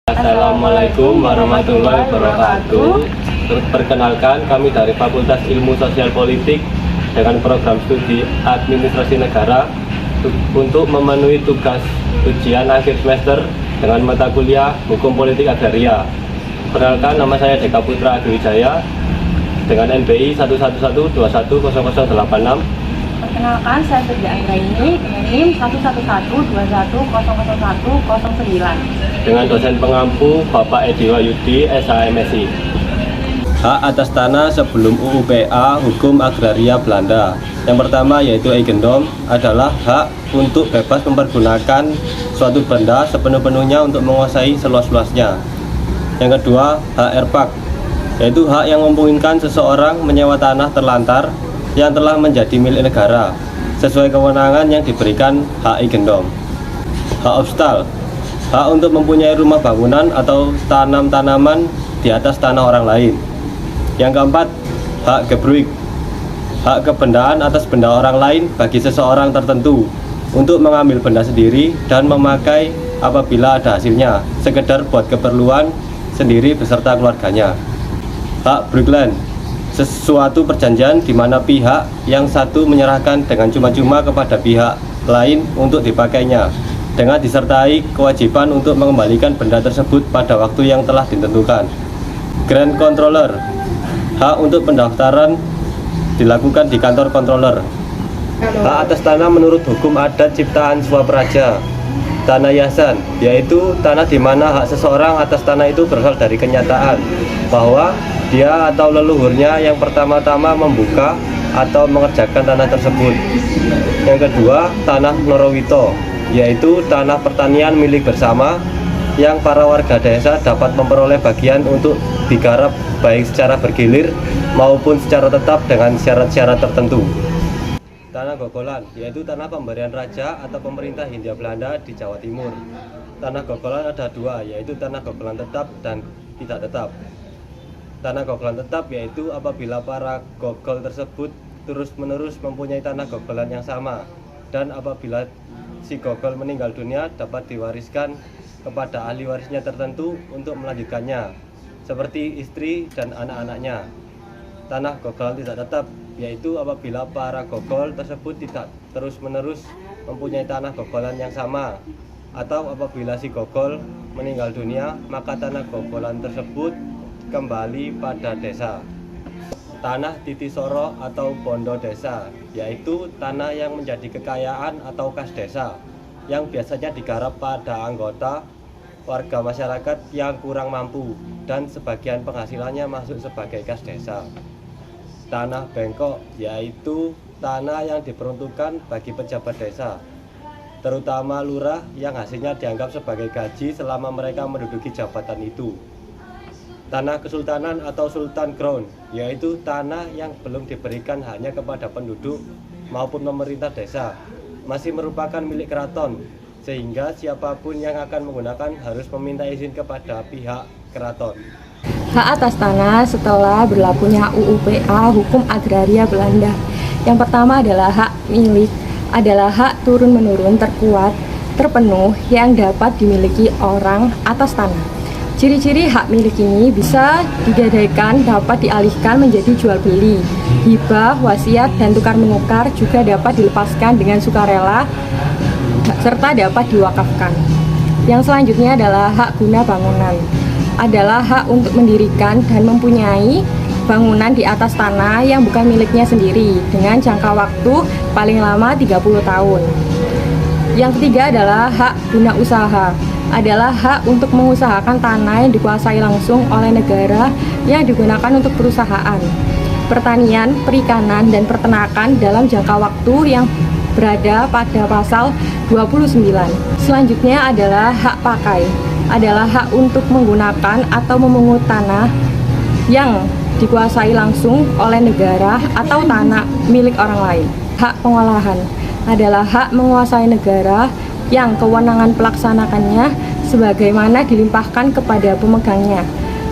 Assalamualaikum warahmatullahi wabarakatuh. Perkenalkan, kami dari Fakultas Ilmu Sosial Politik dengan program studi Administrasi Negara untuk memenuhi tugas ujian akhir semester dengan mata kuliah Hukum Politik Agraria. Perkenalkan, nama saya Deka Putra Adi Wijaya dengan NBI 111210086. Perkenalkan, saya Surya Anggraini dengan NIM 11120010009 dengan dosen pengampu Bapak Edi Wahyudi, SHMSI. Hak atas tanah sebelum UUPA Hukum Agraria Belanda. Yang pertama yaitu eigendom adalah hak untuk bebas mempergunakan suatu benda sepenuh-penuhnya untuk menguasai seluas-luasnya. Yang kedua, hak erpak, yaitu hak yang memungkinkan seseorang menyewa tanah terlantar yang telah menjadi milik negara sesuai kewenangan yang diberikan hak eigendom. Hak obstal, hak untuk mempunyai rumah bangunan atau tanam-tanaman di atas tanah orang lain. Yang keempat, hak gebruik, hak kebendaan atas benda orang lain bagi seseorang tertentu untuk mengambil benda sendiri dan memakai apabila ada hasilnya, sekedar buat keperluan sendiri beserta keluarganya. Hak brugland, sesuatu perjanjian di mana pihak yang satu menyerahkan dengan cuma-cuma kepada pihak lain untuk dipakainya, dengan disertai kewajiban untuk mengembalikan benda tersebut pada waktu yang telah ditentukan. Grand Controller, hak untuk pendaftaran dilakukan di kantor controller. Hak atas tanah menurut hukum adat ciptaan Swapraja. Tanah yasan, yaitu tanah di mana hak seseorang atas tanah itu berasal dari kenyataan bahwa dia atau leluhurnya yang pertama-tama membuka atau mengerjakan tanah tersebut. Yang kedua, tanah Norowito, yaitu tanah pertanian milik bersama yang para warga desa dapat memperoleh bagian untuk digarap baik secara bergilir maupun secara tetap dengan syarat-syarat tertentu. Tanah gogolan, yaitu tanah pemberian raja atau pemerintah Hindia Belanda di Jawa Timur. Tanah gogolan ada dua, yaitu tanah gogolan tetap dan tidak tetap. Tanah gogolan tetap yaitu apabila para gogol tersebut terus-menerus mempunyai tanah gogolan yang sama, dan apabila si gogol meninggal dunia dapat diwariskan kepada ahli warisnya tertentu untuk melanjutkannya, seperti istri dan anak-anaknya. Tanah gogolan tidak tetap yaitu apabila para gogol tersebut tidak terus-menerus mempunyai tanah gogolan yang sama, atau apabila si gogol meninggal dunia maka tanah gogolan tersebut kembali pada desa. Tanah titisoro atau bondo desa, yaitu tanah yang menjadi kekayaan atau kas desa yang biasanya digarap pada anggota warga masyarakat yang kurang mampu dan sebagian penghasilannya masuk sebagai kas desa. Tanah bengkok, yaitu tanah yang diperuntukkan bagi pejabat desa, terutama lurah yang hasilnya dianggap sebagai gaji selama mereka menduduki jabatan itu. Tanah kesultanan atau sultan ground, yaitu tanah yang belum diberikan hanya kepada penduduk maupun pemerintah desa, masih merupakan milik keraton, sehingga siapapun yang akan menggunakan harus meminta izin kepada pihak keraton. Hak atas tanah setelah berlakunya UUPA Hukum Agraria Belanda. Yang pertama adalah hak milik, adalah hak turun-menurun terkuat, terpenuh yang dapat dimiliki orang atas tanah. Ciri-ciri hak milik ini bisa digadaikan, dapat dialihkan menjadi jual beli, hibah, wasiat, dan tukar menukar, juga dapat dilepaskan dengan sukarela serta dapat diwakafkan. Yang selanjutnya adalah hak guna bangunan, adalah hak untuk mendirikan dan mempunyai bangunan di atas tanah yang bukan miliknya sendiri dengan jangka waktu paling lama 30 tahun. Yang ketiga adalah hak guna usaha, adalah hak untuk mengusahakan tanah yang dikuasai langsung oleh negara yang digunakan untuk perusahaan, pertanian, perikanan, dan peternakan dalam jangka waktu yang berada pada pasal 29. Selanjutnya adalah hak pakai, adalah hak untuk menggunakan atau memungut tanah yang dikuasai langsung oleh negara atau tanah milik orang lain. Hak pengolahan adalah hak menguasai negara yang kewenangan pelaksanakannya sebagaimana dilimpahkan kepada pemegangnya.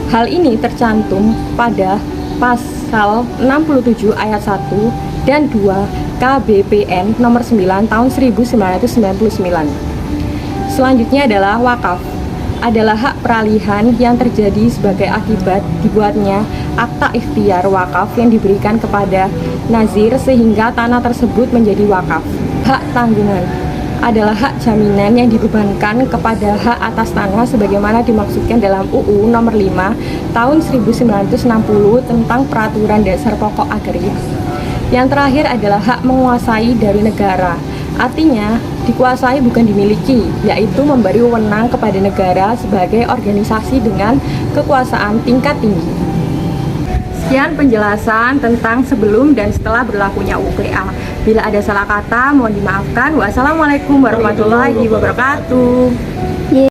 Hal ini tercantum pada pasal 67 ayat 1 dan 2 KBPN nomor 9 tahun 1999. Selanjutnya adalah wakaf, adalah hak peralihan yang terjadi sebagai akibat dibuatnya akta ikhtiar wakaf yang diberikan kepada nazir sehingga tanah tersebut menjadi wakaf. Hak tanggungan adalah hak jaminan yang dibebankan kepada hak atas tanah sebagaimana dimaksudkan dalam UU Nomor 5 Tahun 1960 tentang Peraturan Dasar Pokok Agraria. Yang terakhir adalah hak menguasai dari negara. Artinya, dikuasai bukan dimiliki, yaitu memberi wewenang kepada negara sebagai organisasi dengan kekuasaan tingkat tinggi. Sekian penjelasan tentang sebelum dan setelah berlakunya UPA. Bila ada salah kata, mohon dimaafkan. Wassalamualaikum warahmatullahi wabarakatuh.